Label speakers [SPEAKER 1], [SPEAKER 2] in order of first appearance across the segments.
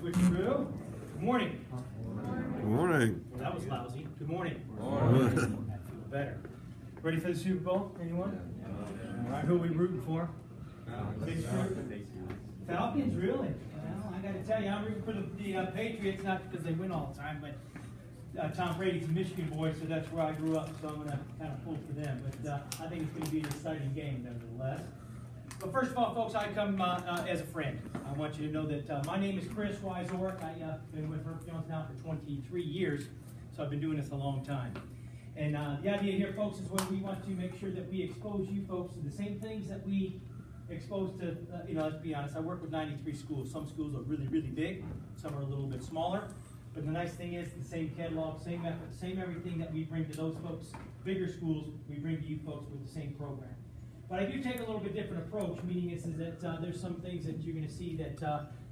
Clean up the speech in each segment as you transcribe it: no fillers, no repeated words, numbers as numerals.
[SPEAKER 1] switcheroo. Good morning.
[SPEAKER 2] Good morning.
[SPEAKER 1] Well, that was lousy. Good morning.
[SPEAKER 2] Good morning.
[SPEAKER 1] I feel better. Ready for the Super Bowl? Anyone? All right, who are we rooting for? Falcons, really? Well, I got to tell you, I'm rooting for the Patriots, not because they win all the time, but Tom Brady's a Michigan boy, so that's where I grew up, so I'm going to kind of pull for them. But I think it's going to be an exciting game, nevertheless. But first of all, folks, I come as a friend. I want you to know that my name is Chris Weisort. I've been with Herff Jones now for 23 years, so I've been doing this a long time. And the idea here, folks, is when we want to make sure that we expose you folks to the same things that we expose to, let's be honest, I work with 93 schools. Some schools are really, really big. Some are a little bit smaller. But the nice thing is the same catalog, same effort, same everything that we bring to those folks, bigger schools, we bring to you folks with the same program. But I do take a little bit different approach, meaning is that there's some things that you're going to see that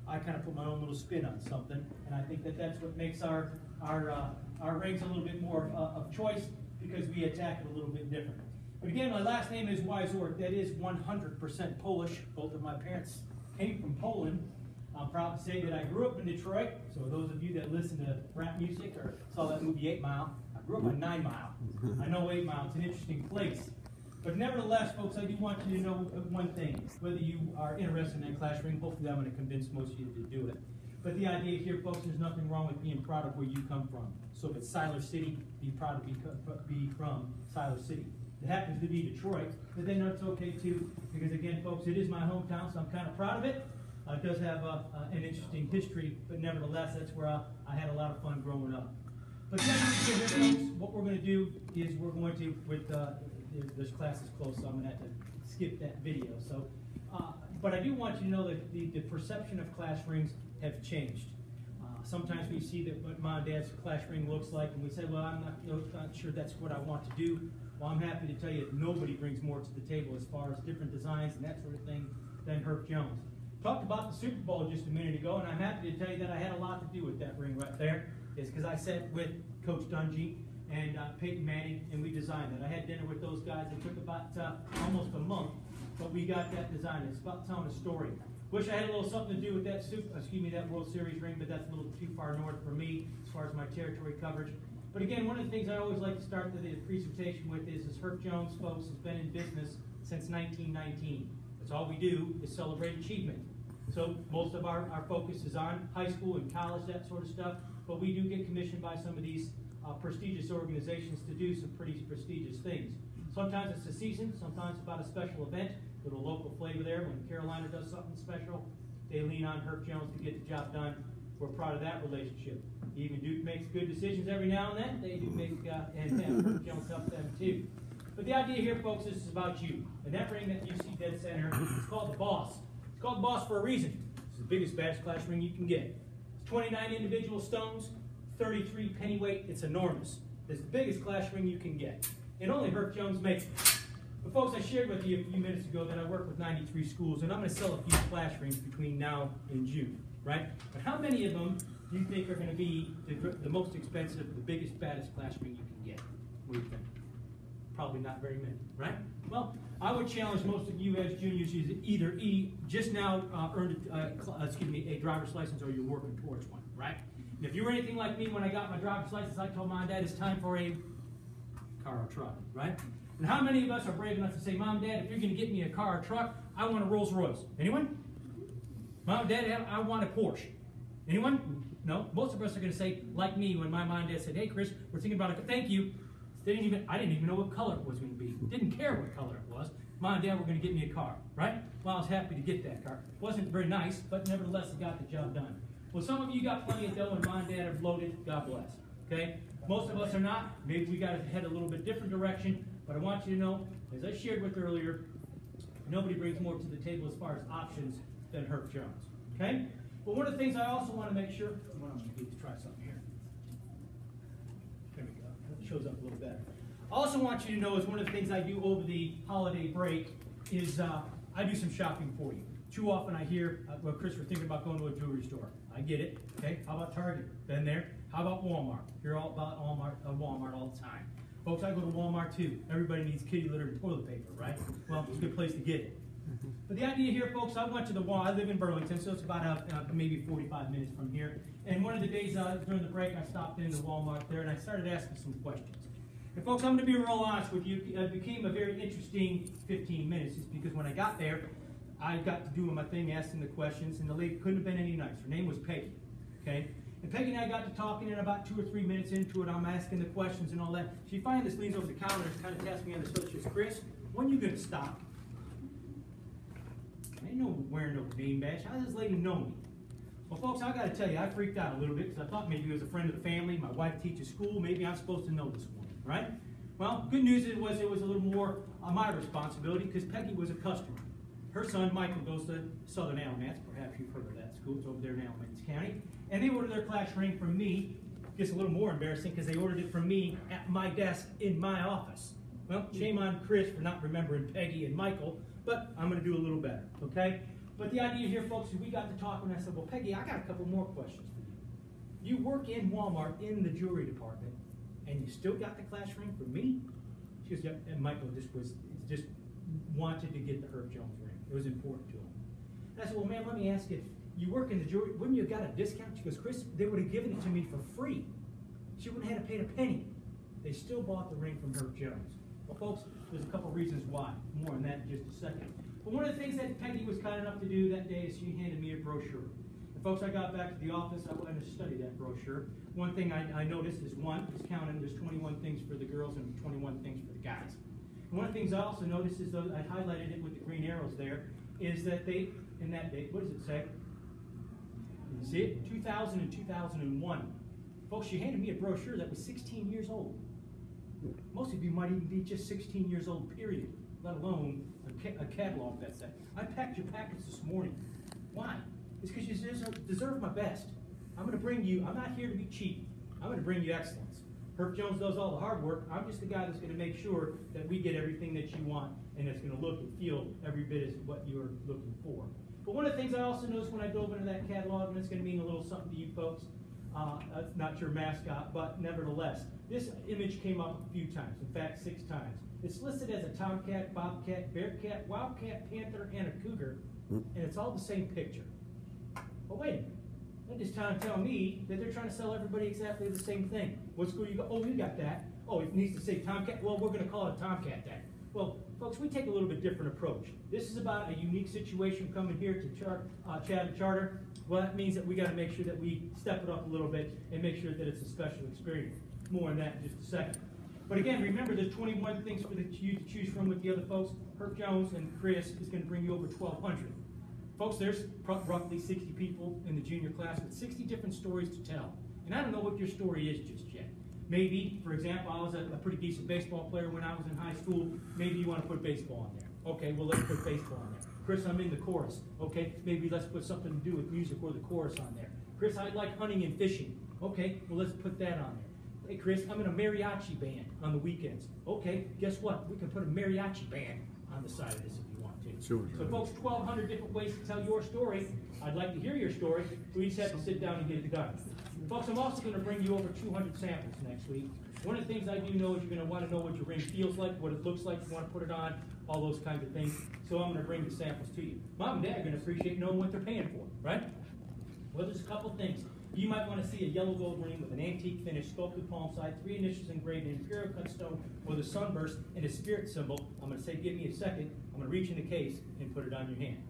[SPEAKER 1] I kind of put my own little spin on something, and I think that that's what makes our rings a little bit more of choice, because we attack it a little bit different. But again, my last name is Weisort. That is 100% Polish. Both of my parents came from Poland. I'm proud to say that I grew up in Detroit. So those of you that listen to rap music or saw that movie 8 Mile, I grew up on 9 Mile. I know 8 Mile. It's an interesting place. But nevertheless, folks, I do want you to know one thing. Whether you are interested in that clash ring, hopefully I'm going to convince most of you to do it. But the idea here, folks, there's nothing wrong with being proud of where you come from. So if it's Siler City, be proud to be from Siler City. If it happens to be Detroit, but then that's okay too, because again, folks, it is my hometown, so I'm kind of proud of it. It does have an interesting history, but nevertheless, that's where I had a lot of fun growing up. But then, folks, what we're going to do is we're going to, with this class is close, so I'm going to have to skip that video. So, but I do want you to know that the perception of clash rings have changed. Sometimes we see that what mom and dad's clash ring looks like, and we say, well, I'm not sure that's what I want to do. Well, I'm happy to tell you that nobody brings more to the table as far as different designs and that sort of thing than Herff Jones. Talked about the Super Bowl just a minute ago, and I'm happy to tell you that I had a lot to do with that ring right there. It's because I sat with Coach Dungy and Peyton Manning, and we designed it. I had dinner with those guys. It took about almost a month, but we got that design. It's about telling a story. Wish I had a little something to do with that World Series ring, but that's a little too far north for me as far as my territory coverage. But again, one of the things I always like to start the presentation with is Herff Jones, folks, has been in business since 1919. That's all we do is celebrate achievement. So most of our focus is on high school and college, that sort of stuff, but we do get commissioned by some of these prestigious organizations to do some pretty prestigious things. Sometimes it's a season, sometimes about a special event, a little local flavor there. When Carolina does something special, they lean on Herff Jones to get the job done. We're proud of that relationship. Even Duke makes good decisions every now and then. They do make, and Herff Jones helps them too. But the idea here, folks, this is about you. And that ring that you see dead center is called the Boss. It's called the Boss for a reason. It's the biggest baddest clash ring you can get. It's 29 individual stones, 33 pennyweight. It's enormous. It's the biggest clash ring you can get. And only Herff Jones makes it. But folks, I shared with you a few minutes ago that I work with 93 schools, and I'm going to sell a few clash rings between now and June, right? But how many of them do you think are going to be the most expensive, the biggest, baddest clash ring you can get? What do you think? Probably not very many, right? Well, I would challenge most of you as juniors to either just now earned a driver's license, or you're working towards one, right? And if you were anything like me, when I got my driver's license, I told Mom and Dad it's time for a car or truck, right? And how many of us are brave enough to say, Mom, Dad, if you're going to get me a car or truck, I want a Rolls Royce? Anyone? Mom, Dad, I want a Porsche. Anyone? No? Most of us are going to say, like me, when my mom and dad said, hey, Chris, we're thinking about it. Thank you. I didn't even know what color it was going to be. Didn't care what color it was. Mom and Dad were going to get me a car, right? Well, I was happy to get that car. It wasn't very nice, but nevertheless, it got the job done. Well, some of you got plenty of dough and Mom and Dad are loaded. God bless. Okay? Most of us are not. Maybe we got to head a little bit different direction. But I want you to know, as I shared with earlier, nobody brings more to the table as far as options than Herff Jones. Okay? But one of the things I also want to make sure, well, I'm going to try something here. There we go. That shows up a little better. I also want you to know is one of the things I do over the holiday break is I do some shopping for you. Too often I hear, well, Chris, we're thinking about going to a jewelry store. I get it. Okay? How about Target? Been there. How about Walmart? You're all about Walmart all the time. Folks, I go to Walmart too. Everybody needs kitty litter and toilet paper, right? Well, it's a good place to get it. But the idea here, folks, I went to the wall. I live in Burlington, so it's about maybe 45 minutes from here. And one of the days during the break, I stopped into Walmart there, and I started asking some questions. And folks, I'm going to be real honest with you. It became a very interesting 15 minutes, just because when I got there, I got to doing my thing, asking the questions, and the lady couldn't have been any nicer. Her name was Peggy, okay? And Peggy and I got to talking, and about 2 or 3 minutes into it, I'm asking the questions and all that. She finally just leans over the counter and kind of taps me on the shoulder. She says, "Chris, when are you going to stop? I ain't no wearing no name badge. How does this lady know me?" Well, folks, I got to tell you, I freaked out a little bit because I thought maybe it was a friend of the family. My wife teaches school. Maybe I'm supposed to know this woman, right? Well, good news it was a little more on my responsibility because Peggy was a customer. Her son, Michael, goes to Southern Alamance. Perhaps you've heard of that school. It's over there in Alamance County. And they ordered their class ring from me. Gets a little more embarrassing because they ordered it from me at my desk in my office. Well, shame on Chris for not remembering Peggy and Michael, but I'm going to do a little better, okay? But the idea here, folks, is we got to talking, and I said, "Well, Peggy, I got a couple more questions for you. You work in Walmart in the jewelry department, and you still got the class ring from me?" She goes, "Yep." And Michael just wanted to get the Herff Jones ring. It was important to him. And I said, "Well, man, let me ask you, you work in the jewelry, wouldn't you have got a discount?" She goes, "Chris, they would have given it to me for free. She wouldn't have had to pay a penny." They still bought the ring from Herff Jones. Well, folks, there's a couple reasons why. More on that in just a second. But one of the things that Peggy was kind enough to do that day is she handed me a brochure. And folks, I got back to the office, I went and studied that brochure. One thing I noticed is counting, there's 21 things for the girls and 21 things for the guys. And one of the things I also noticed is, though I highlighted it with the green arrows there, is that they, in that date, what does it say? You see it? 2000 and 2001. Folks, she handed me a brochure that was 16 years old. Most of you might even be just 16 years old, period, let alone a catalog that's that. I packed your packets this morning. Why? It's because you deserve my best. I'm going to bring you, I'm not here to be cheap. I'm going to bring you excellence. Herff Jones does all the hard work. I'm just the guy that's going to make sure that we get everything that you want, and it's going to look and feel every bit as what you're looking for. But one of the things I also noticed when I dove into that catalog, and it's going to mean a little something to you folks, not your mascot, but nevertheless, this image came up a few times, in fact 6 times. It's listed as a tomcat, bobcat, bearcat, wildcat, panther, and a cougar, and it's all the same picture. But wait a minute, that just tell me that they're trying to sell everybody exactly the same thing. What school you go? Oh, you got that. Oh, it needs to say tomcat. Well, we're going to call it tomcat then. Well, folks, we take a little bit different approach. This is about a unique situation coming here to Chatham Charter. Well, that means that we got to make sure that we step it up a little bit and make sure that it's a special experience. More on that in just a second. But again, remember, there's 21 things for you to choose from with the other folks. Herff Jones and Chris is going to bring you over 1,200. Folks, there's roughly 60 people in the junior class with 60 different stories to tell. And I don't know what your story is just yet. Maybe, for example, I was a pretty decent baseball player when I was in high school. Maybe you want to put baseball on there. Okay, well, let's put baseball on there. Chris, I'm in the chorus. Okay, maybe let's put something to do with music or the chorus on there. Chris, I like hunting and fishing. Okay, well, let's put that on there. Hey, Chris, I'm in a mariachi band on the weekends. Okay, guess what? We can put a mariachi band on the side of this if you want to.
[SPEAKER 2] Sure.
[SPEAKER 1] So, folks, 1,200 different ways to tell your story. I'd like to hear your story. We just have to sit down and get it done. Folks, I'm also going to bring you over 200 samples next week. One of the things I do know is you're going to want to know what your ring feels like, what it looks like, you want to put it on, all those kinds of things. So I'm going to bring the samples to you. Mom and Dad are going to appreciate knowing what they're paying for, right? Well, there's a couple things. You might want to see a yellow gold ring with an antique finish, sculpted palm side, 3 initials engraved in imperial cut stone with a sunburst and a spirit symbol. I'm going to say, give me a second. I'm going to reach in the case and put it on your hand.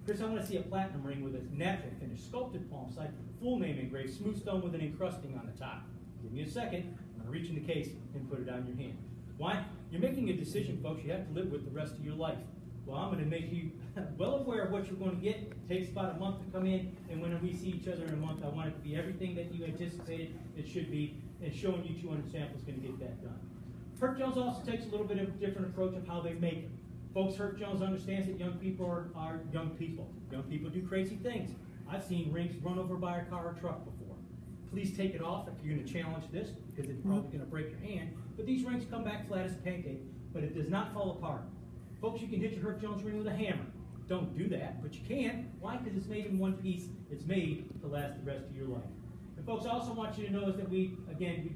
[SPEAKER 1] Chris, I want to see a platinum ring with a natural finish, sculpted palm side, full name engraved, smooth stone with an encrusting on the top. Give me a second. I'm going to reach in the case and put it on your hand. Why? You're making a decision, folks, you have to live with the rest of your life. Well, I'm going to make you well aware of what you're going to get. It takes about a month to come in, and when we see each other in a month, I want it to be everything that you anticipated it should be, and showing you 200 samples is going to get that done. Herff Jones also takes a little bit of a different approach of how they make it. Folks, Herff Jones understands that young people are young people. Young people do crazy things. I've seen rings run over by a car or truck before. Please take it off if you're going to challenge this, because it's probably going to break your hand. But these rings come back flat as a pancake, but it does not fall apart. Folks, you can hit your Herff Jones ring with a hammer. Don't do that, but you can. Why? Because it's made in one piece. It's made to last the rest of your life. And folks, I also want you to know is that we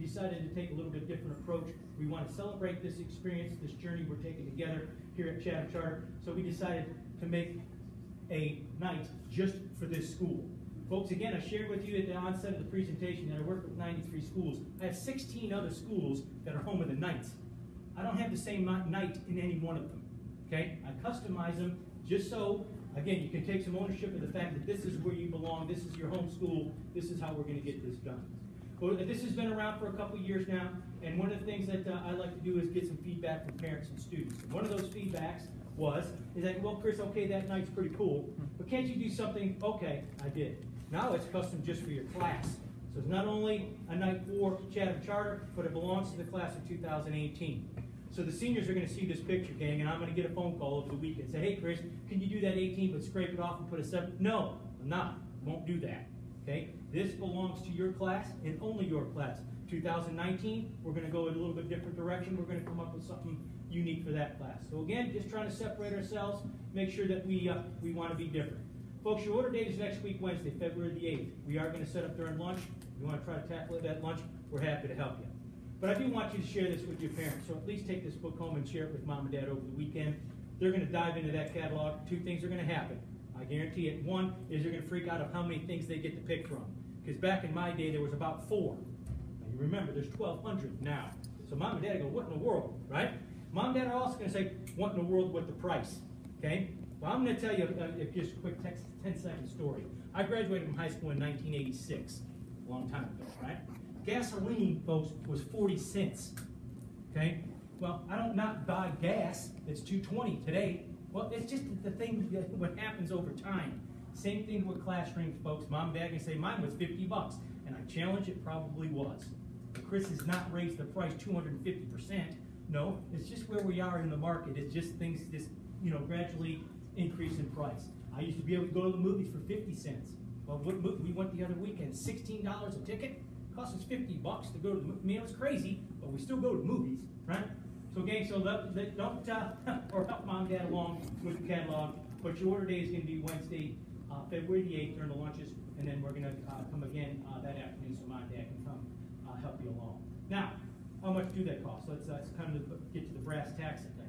[SPEAKER 1] decided to take a little bit different approach. We want to celebrate this experience, this journey we're taking together here at Chatham Charter. So we decided to make a night just for this school. Folks, again, I shared with you at the onset of the presentation that I work with 93 schools. I have 16 other schools that are home of the nights. I don't have the same night in any one of them, okay? I customize them just so, again, you can take some ownership of the fact that this is where you belong, this is your home school, this is how we're going to get this done. Well, this has been around for a couple of years now, and one of the things that I like to do is get some feedback from parents and students. And one of those feedbacks is that, well, Chris, okay, that night's pretty cool, but can't you do something? Okay, I did. Now it's custom just for your class. So it's not only a night for Chatham Charter, but it belongs to the class of 2018. So the seniors are going to see this picture, gang, and I'm going to get a phone call over the weekend. Say, hey, Chris, can you do that 18 but scrape it off and put a 7? No, I'm not. Won't do that. Okay? This belongs to your class and only your class. 2019, we're going to go in a little bit different direction. We're going to come up with something unique for that class. So again, just trying to separate ourselves, make sure that we want to be different. Folks, your order date is next week, Wednesday, February the 8th. We are going to set up during lunch. If you want to try to tackle it at lunch, we're happy to help you. But I do want you to share this with your parents, so at least take this book home and share it with mom and dad over the weekend. They're going to dive into that catalog. Two things are going to happen. I guarantee it. One is they're going to freak out of how many things they get to pick from. Because back in my day, there was about 4. Now, you remember, there's 1,200 now. So mom and dad go, what in the world, right? Mom and dad are also going to say, what in the world with the price, okay? Well, I'm going to tell you just a quick 10-second story. I graduated from high school in 1986, a long time ago, right? Gasoline, folks, was 40 cents, okay? Well, I don't not buy gas. It's $2.20 today. Well, it's just the thing, what happens over time. Same thing with class rings, folks. Mom and dad can say, mine was $50, and I challenge it probably was. But Chris has not raised the price 250%. No, it's just where we are in the market. It's just things just, gradually increase in price. I used to be able to go to the movies for 50 cents. Well, we went the other weekend, $16 a ticket. It cost us $50 to go to the movie. I mean, it was crazy, but we still go to movies, right? So, gang, don't or help mom and dad along with the catalog. But your order date is going to be Wednesday, February the 8th during the lunches, and then we're going to come again that afternoon so mom and dad can come help you along. Now, how much do they cost? Let's kind of get to the brass tacks of things.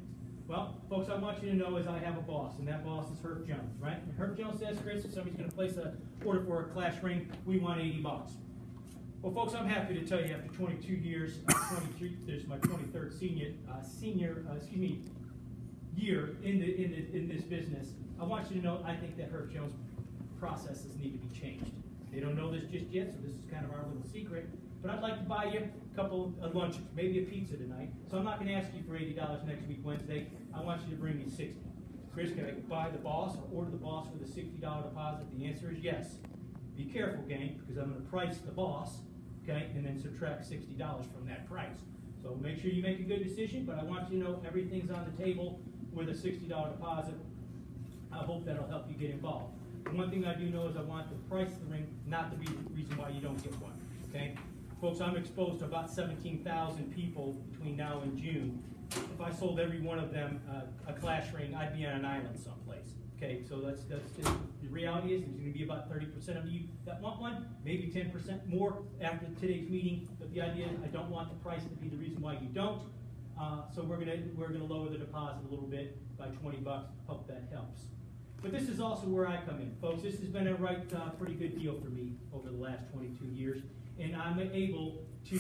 [SPEAKER 1] Well, folks, I want you to know is I have a boss, and that boss is Herff Jones, right? And Herff Jones says, Chris, if somebody's going to place an order for a class ring, we want $80. Well, folks, I'm happy to tell you after 22 years, 23, this is my 23rd year in this business. I want you to know I think that Herff Jones processes need to be changed. They don't know this just yet, so this is kind of our little secret. But I'd like to buy you a couple of lunches, maybe a pizza tonight. So I'm not going to ask you for $80 next week, Wednesday. I want you to bring me $60. Chris, can I buy the boss or order the boss with a $60 deposit? The answer is yes. Be careful, gang, because I'm going to price the boss, okay, and then subtract $60 from that price. So make sure you make a good decision, but I want you to know everything's on the table with a $60 deposit. I hope that'll help you get involved. And one thing I do know is I want to price the ring not to be the reason why you don't get one, okay? Folks, I'm exposed to about 17,000 people between now and June. If I sold every one of them a class ring, I'd be on an island someplace. Okay, so that's just, the reality is there's going to be about 30% of you that want one, maybe 10% more after today's meeting. But the idea is I don't want the price to be the reason why you don't. So we're gonna lower the deposit a little bit by $20. Hope that helps. But this is also where I come in, folks. This has been a pretty good deal for me over the last 22 years. And I'm able to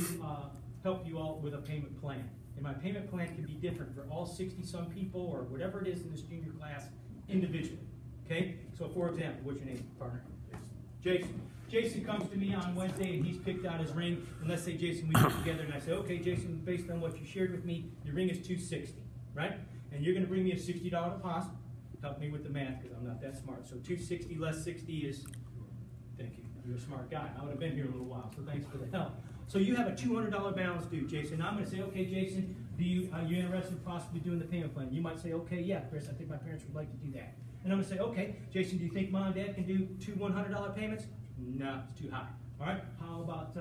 [SPEAKER 1] help you all with a payment plan. And my payment plan can be different for all 60-some people or whatever it is in this junior class individually. Okay? So for example, what's your name, partner? Jason. Jason comes to me on Wednesday and he's picked out his ring. And let's say, Jason, we get together and I say, okay, Jason, based on what you shared with me, your ring is $260, right? And you're going to bring me a $60 deposit. Help me with the math because I'm not that smart. So $260 less 60 is, thank you. You're a smart guy. I would have been here a little while, so thanks for the help. So you have a $200 balance due, Jason. Now I'm going to say, okay, Jason, are you interested in possibly doing the payment plan? You might say, okay, yeah, Chris, I think my parents would like to do that. And I'm going to say, okay, Jason, do you think mom and dad can do 2 $100 payments? No, it's too high. All right, how about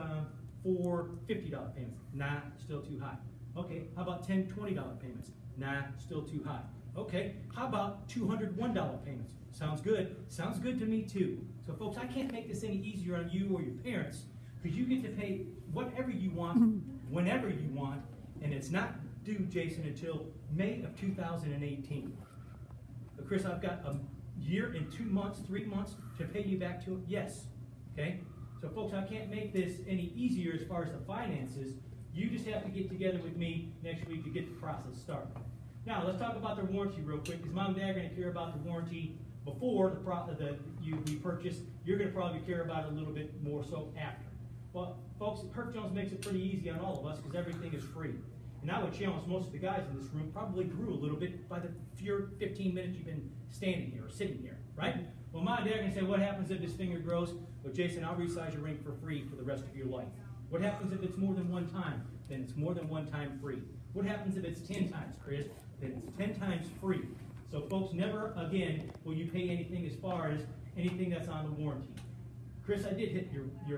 [SPEAKER 1] 4 $50 payments? Nah, still too high. Okay, how about 10 $20 payments? Nah, still too high. Okay, how about $201 payments? Sounds good. Sounds good to me too. So folks, I can't make this any easier on you or your parents because you get to pay whatever you want, whenever you want, and it's not due, Jason, until May of 2018. But Chris, I've got a year and 2 months, 3 months to pay you back to it? Yes. Okay? So folks, I can't make this any easier as far as the finances. You just have to get together with me next week to get the process started. Now, let's talk about the warranty real quick, because Mom and Dad are going to care about the warranty before we purchase. You're going to probably care about it a little bit more so after. Well, folks, Herff Jones makes it pretty easy on all of us because everything is free. And I would challenge most of the guys in this room probably grew a little bit by the 15 minutes you've been standing here or sitting here, right? Well, Mom and Dad are going to say, what happens if this finger grows? Well, Jason, I'll resize your ring for free for the rest of your life. What happens if it's more than one time? Then it's more than one time free. What happens if it's 10 times, Chris? Then it's 10 times free. So folks, never again will you pay anything as far as anything that's on the warranty. Chris, I did hit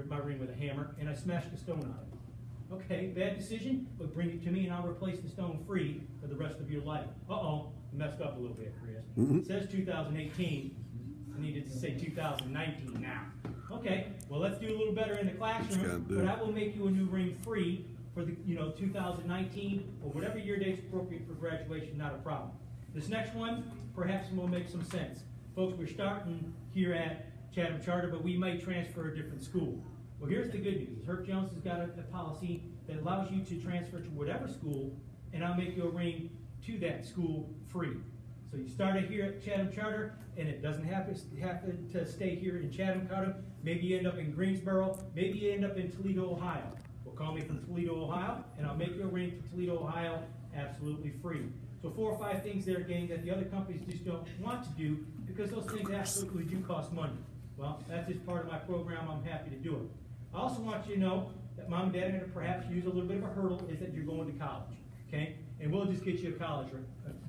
[SPEAKER 1] my ring with a hammer, and I smashed a stone on it. Okay, bad decision, but bring it to me and I'll replace the stone free for the rest of your life. Uh-oh, messed up a little bit, Chris. It says 2018. I needed to say 2019 now. Okay, well, let's do a little better in the classroom, but I will make you a new ring free for the 2019 or whatever year date's appropriate for graduation, not a problem. This next one, perhaps will make some sense. Folks, we're starting here at Chatham Charter, but we might transfer a different school. Well, here's the good news. Herff Jones has got a policy that allows you to transfer to whatever school, and I'll make you a ring to that school free. So you start it here at Chatham Charter, and it doesn't have to stay here in Chatham Charter. Maybe you end up in Greensboro. Maybe you end up in Toledo, Ohio. Well, call me from Toledo, Ohio, and I'll make you a ring to Toledo, Ohio, absolutely free. So 4 or 5 things there, gang, that the other companies just don't want to do because those things absolutely do cost money. Well, that's just part of my program. I'm happy to do it. I also want you to know that Mom and Dad are going to perhaps use a little bit of a hurdle is that you're going to college, okay? And we'll just get you a college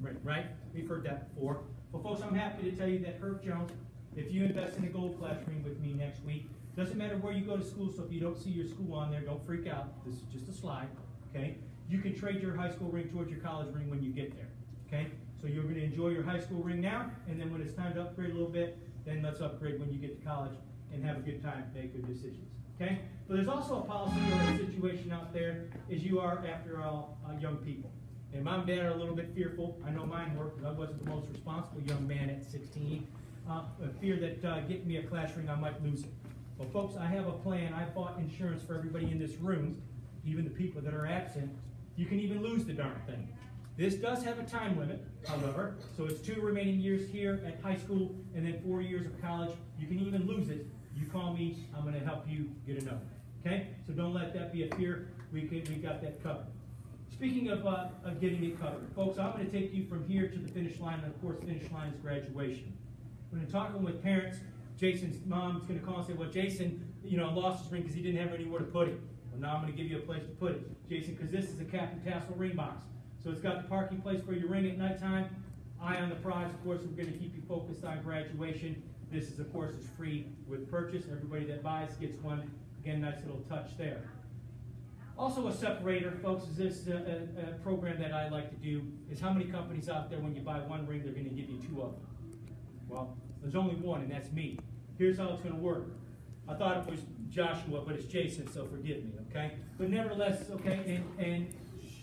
[SPEAKER 1] ring, right? We've heard that before. Well, folks, I'm happy to tell you that Herff Jones, if you invest in a gold class ring with me next week, doesn't matter where you go to school, so if you don't see your school on there, don't freak out. This is just a slide, okay? You can trade your high school ring towards your college ring when you get there, okay? So you're going to enjoy your high school ring now, and then when it's time to upgrade a little bit, then let's upgrade when you get to college and have a good time, make good decisions, okay? But there's also a policy or a situation out there as you are, after all, young people. And Mom and Dad are a little bit fearful. I know mine were, because I wasn't the most responsible young man at 16. A fear that getting me a class ring, I might lose it. Well, folks, I have a plan. I bought insurance for everybody in this room, even the people that are absent. You can even lose the darn thing. This does have a time limit, however, so it's 2 remaining years here at high school and then 4 years of college. You can even lose it. You call me, I'm going to help you get another. Okay? So don't let that be a fear. We got that covered. Speaking of getting it covered, folks, I'm going to take you from here to the finish line, and of course, the finish line is graduation. When I'm talking with parents, Jason's mom's going to call and say, well, Jason, lost his ring because he didn't have anywhere to put it. Well, now I'm going to give you a place to put it. Jason, because this is a cap and tassel ring box. So it's got the parking place for your ring at nighttime. Eye on the prize, of course, we're going to keep you focused on graduation. This is, of course, is free with purchase. Everybody that buys gets one. Again, nice little touch there. Also a separator, folks, is this a program that I like to do, is how many companies out there, when you buy one ring, they're going to give you 2 of them. Well, there's only one, and that's me. Here's how it's going to work. I thought it was Joshua, but it's Jason, so forgive me, okay? But nevertheless, okay, and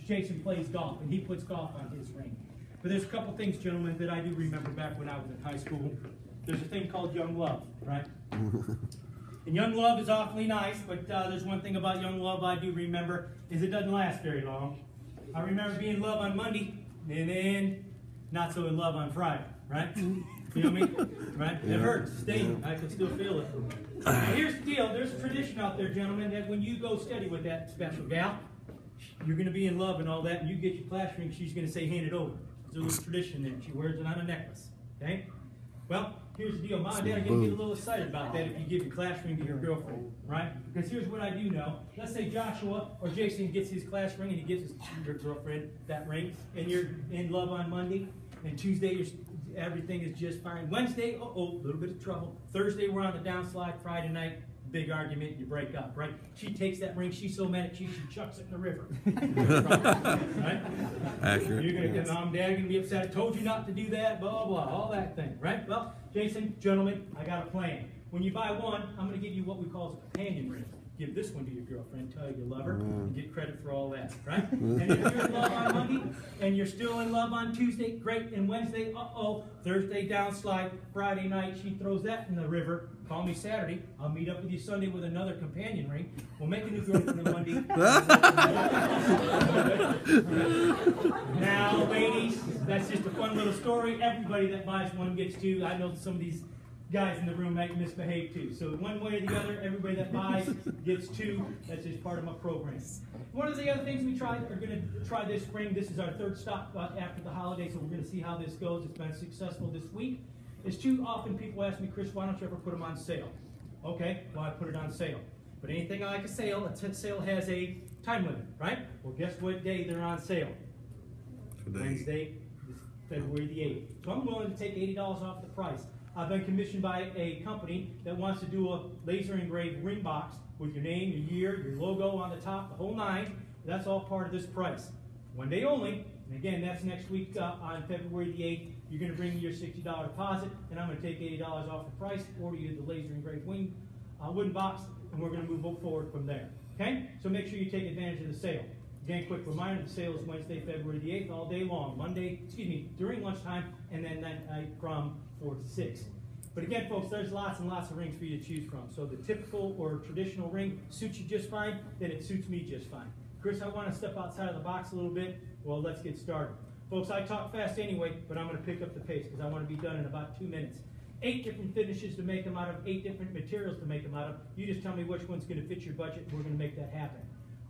[SPEAKER 1] Jason plays golf, and he puts golf on his ring. But there's a couple things, gentlemen, that I do remember back when I was in high school. There's a thing called young love, right? And young love is awfully nice, but there's one thing about young love I do remember, is it doesn't last very long. I remember being in love on Monday, and then not so in love on Friday, right? Feel me? Right? It hurts, sting. I can still feel it. Now, here's the deal. There's a tradition out there, gentlemen, that when you go steady with that special gal, you're going to be in love and all that, and you get your class ring, she's going to say, hand it over. There's a little tradition there. She wears it on a necklace. Okay? Well, here's the deal. Mom and Dad are going to get a little excited about that if you give your class ring to your girlfriend, right? Because here's what I do know. Let's say Joshua or Jason gets his class ring and he gives your girlfriend that ring, and you're in love on Monday, and Tuesday everything is just fine. Wednesday, a little bit of trouble. Thursday, we're on the downslide. Friday night, big argument, you break up, right? She takes that ring, she's so mad at you, she chucks it in the river. Right?
[SPEAKER 2] Accurate.
[SPEAKER 1] You're going to get Mom and Dad are going to be upset. I told you not to do that, blah, blah, all that thing, right? Well, Jason, gentlemen, I got a plan. When you buy one, I'm going to give you what we call a companion ring. give this one to your girlfriend, tell her you love her, and get credit for all that, right? And if you're in love on Monday, and you're still in love on Tuesday, great, and Wednesday, Thursday downslide, Friday night, she throws that in the river, call me Saturday, I'll meet up with you Sunday with another companion ring, we'll make a new girlfriend on Monday. Now, ladies, that's just a fun little story. Everybody that buys one gets two. I know some of these guys in the room might misbehave too. So one way or the other, everybody that buys gets two. That's just part of my program. One of the other things we are going to try this spring, this is our third stop after the holiday, so we're going to see how this goes. It's been successful this week. Is too often people ask me, Chris, why don't you ever put them on sale? Okay, well, I put it on sale. But anything like a sale has a time limit, right? Well, guess what day they're on sale? Wednesday, February the 8th. So I'm willing to take $80 off the price. I've been commissioned by a company that wants to do a laser engraved ring box with your name, your year, your logo on the top, the whole nine. That's all part of this price. One day only. And again, that's next week on February the 8th. You're going to bring me your $60 deposit, and I'm going to take $80 off the price, order you the laser engraved wooden box, and we're going to move forward from there. Okay? So make sure you take advantage of the sale. Again, quick reminder, the sale is Wednesday, February the 8th, all day long. During lunchtime, and then that night from 4 to 6. But again, folks, there's lots and lots of rings for you to choose from. So the typical or traditional ring suits you just fine, then it suits me just fine. Chris, I want to step outside of the box a little bit. Well, let's get started. Folks, I talk fast anyway, but I'm going to pick up the pace because I want to be done in about 2 minutes. 8 different finishes to make them out of, 8 different materials to make them out of. You just tell me which one's going to fit your budget, and we're going to make that happen.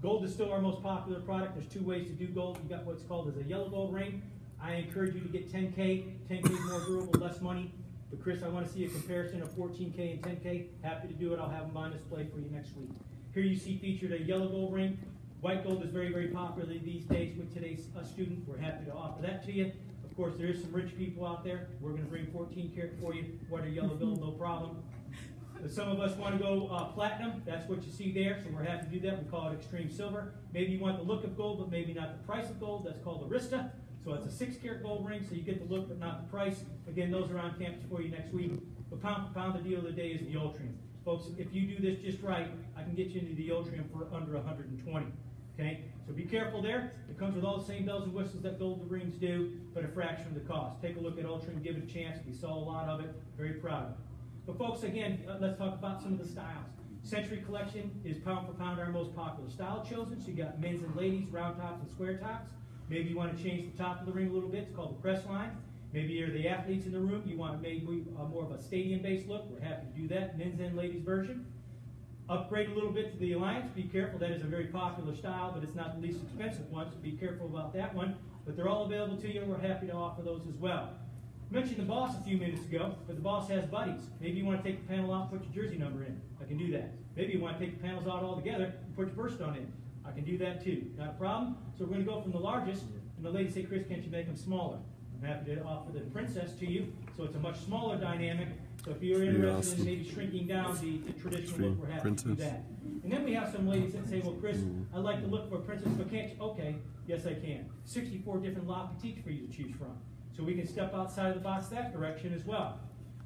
[SPEAKER 1] Gold is still our most popular product. There's 2 ways to do gold. You got what's called as a yellow gold ring. I encourage you to get 10K. 10K is more durable, less money. But Chris, I want to see a comparison of 14K and 10K. Happy to do it. I'll have them on display for you next week. Here you see featured a yellow gold ring. White gold is very, very popular these days with today's student. We're happy to offer that to you. Of course, there is some rich people out there. We're going to bring 14 karat for you. White or yellow gold, no problem. Some of us want to go platinum. That's what you see there, so we're happy to do that. We call it extreme silver. Maybe you want the look of gold, but maybe not the price of gold. That's called Arista. So it's a 6 karat gold ring, so you get the look, but not the price. Again, those are on campus for you next week. But pound for pound, the deal of the day is the Ultrium. Folks, if you do this just right, I can get you into the Ultrium for under 120. Okay? So be careful there. It comes with all the same bells and whistles that gold rings do, but a fraction of the cost. Take a look at Ultrium, give it a chance. We saw a lot of it. Very proud of it. But folks, again, let's talk about some of the styles. Century Collection is pound for pound our most popular style chosen. So you got men's and ladies, round tops and square tops. Maybe you want to change the top of the ring a little bit. It's called the press line. Maybe you're the athletes in the room. You want maybe more of a stadium-based look. We're happy to do that. Men's and ladies version. Upgrade a little bit to the Alliance. Be careful. That is a very popular style, but it's not the least expensive one, so be careful about that one. But they're all available to you, and we're happy to offer those as well. I mentioned the Boss a few minutes ago, but the Boss has buddies. Maybe you want to take the panel out and put your jersey number in. I can do that. Maybe you want to take the panels out altogether and put your birthstone in. I can do that too. Not a problem. So we're going to go from the largest, and the lady say, Chris, can't you make them smaller? I'm happy to offer the Princess to you. So it's a much smaller dynamic. So if you're interested in maybe shrinking down the traditional look, we're happy to do that. And then we have some ladies that say, well, Chris, I like the look for a princess, but can't you? Okay, yes, I can. 64 different La Petites for you to choose from. So we can step outside of the box that direction as well.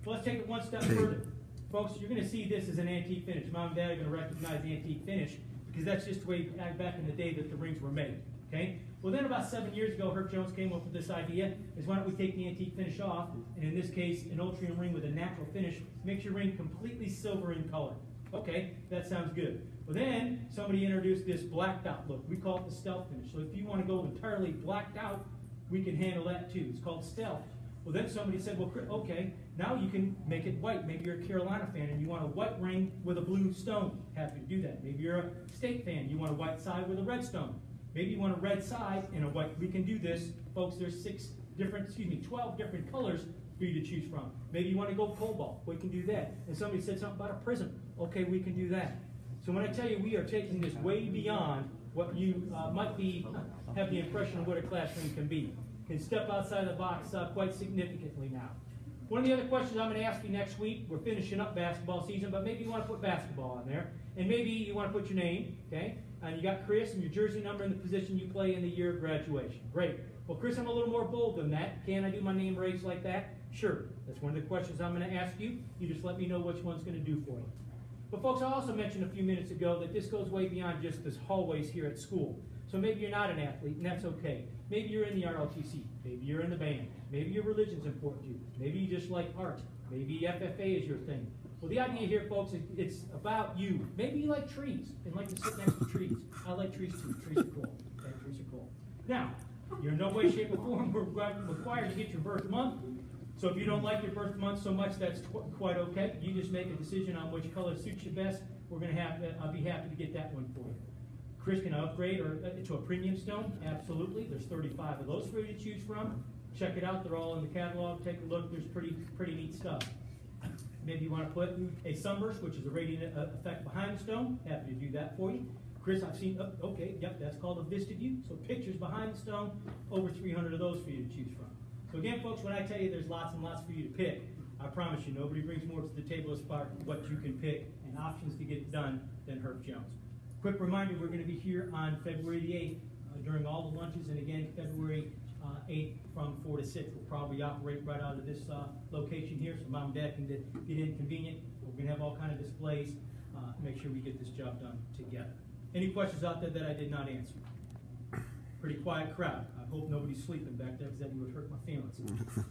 [SPEAKER 1] So let's take it one step further. Folks, you're going to see this as an antique finish. Mom and Dad are going to recognize the antique finish because that's just the way back in the day that the rings were made. Okay? Well, then about 7 years ago, Herff Jones came up with this idea, is why don't we take the antique finish off, and in this case, an Ultrium ring with a natural finish, makes your ring completely silver in color. Okay, that sounds good. Well, then somebody introduced this blacked out look. We call it the stealth finish. So if you want to go entirely blacked out, we can handle that too. It's called stealth. Well, then somebody said, well, okay, now you can make it white. Maybe you're a Carolina fan and you want a white ring with a blue stone. Happy to do that. Maybe you're a State fan. You want a white side with a red stone. Maybe you want a red side and a white. We can do this. Folks, there's 12 different colors for you to choose from. Maybe you want to go cobalt. We can do that. And somebody said something about a prism. Okay, we can do that. So when I tell you we are taking this way beyond what you might have the impression of what a classroom can be. Can step outside the box quite significantly now. One of the other questions I'm going to ask you next week, we're finishing up basketball season, but maybe you want to put basketball on there. And maybe you want to put your name, okay? And you got Chris and your jersey number and the position you play in the year of graduation. Great. Well, Chris, I'm a little more bold than that. Can I do my name raised like that? Sure. That's one of the questions I'm going to ask you. You just let me know which one's going to do for you. But folks, I also mentioned a few minutes ago that this goes way beyond just this hallways here at school. So maybe you're not an athlete, and that's okay. Maybe you're in the ROTC. Maybe you're in the band. Maybe your religion's important to you. Maybe you just like art. Maybe FFA is your thing. Well, the idea here, folks, it's about you. Maybe you like trees and like to sit next to trees. I like trees too. Trees are cool. Okay, trees are cool. Now, you're in no way, shape, or form required to get your birth month. So if you don't like your birth month so much, that's quite okay. You just make a decision on which color suits you best. I'll be happy to get that one for you. Chris, can I upgrade to a premium stone? Absolutely. There's 35 of those for you to choose from. Check it out. They're all in the catalog. Take a look. There's pretty neat stuff. Maybe you want to put a sunburst, which is a radiant effect behind the stone. Happy to do that for you. Chris, I've seen, okay, yep, that's called a Vista View. So pictures behind the stone, over 300 of those for you to choose from. So again, folks, when I tell you there's lots and lots for you to pick, I promise you, nobody brings more to the table as far as what you can pick and options to get it done than Herff Jones. Quick reminder, we're going to be here on February the 8th during all the lunches, and again, February 8th from 4 to 6. We'll probably operate right out of this location here, so mom and dad can get in convenient. We're going to have all kinds of displays. Make sure we get this job done together. Any questions out there that I did not answer? Pretty quiet crowd. I hope nobody's sleeping back there because that would hurt my feelings.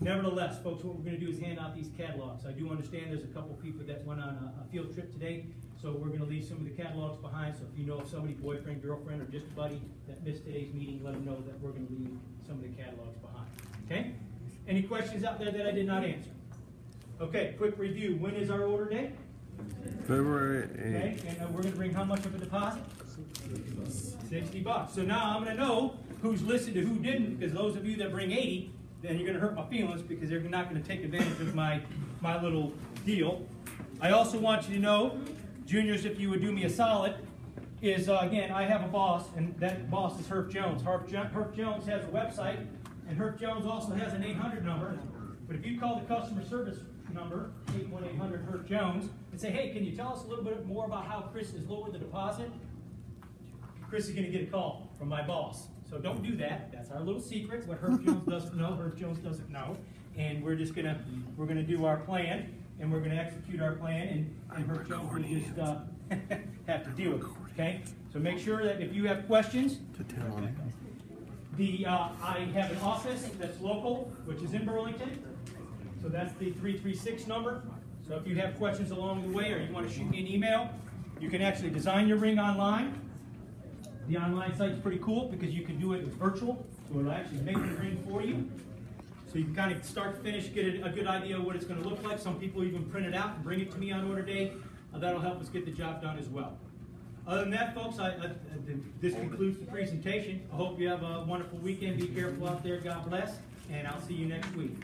[SPEAKER 1] Nevertheless, folks, what we're going to do is hand out these catalogs. I do understand there's a couple people that went on a field trip today, so we're going to leave some of the catalogs behind. So if you know of somebody, boyfriend, girlfriend, or just a buddy that missed today's meeting, let them know that we're going to leave some of the catalogs behind. Okay? Any questions out there that I did not answer? Okay, quick review. When is our order date?
[SPEAKER 2] February 8th.
[SPEAKER 1] Okay, and we're going to bring how much of a deposit? $60. So now I'm going to know who's listened to who didn't, because those of you that bring 80, then you're going to hurt my feelings because they're not going to take advantage of my little deal. I also want you to know, juniors, if you would do me a solid, is again, I have a boss, and that boss is Herff Jones. Herff Jones has a website, and Herff Jones also has an 800 number. But if you call the customer service number, 81800 Herff Jones, and say, hey, can you tell us a little bit more about how Chris has lowered the deposit? Chris is going to get a call from my boss. So don't do that. That's our little secret. What Herff Jones doesn't know, Herff Jones doesn't know. And we're gonna do our plan, and we're gonna execute our plan, and Herff Jones will just have to deal with it. Okay? So make sure that if you have questions, I have an office that's local, which is in Burlington. So that's the 336 number. So if you have questions along the way, or you want to shoot me an email, you can actually design your ring online. The online site's pretty cool because you can do it virtual, so it'll actually make the ring for you. So you can kind of start to finish, get a good idea of what it's going to look like. Some people even print it out and bring it to me on order day. That'll help us get the job done as well. Other than that, folks, this concludes the presentation. I hope you have a wonderful weekend. Be careful out there. God bless. And I'll see you next week.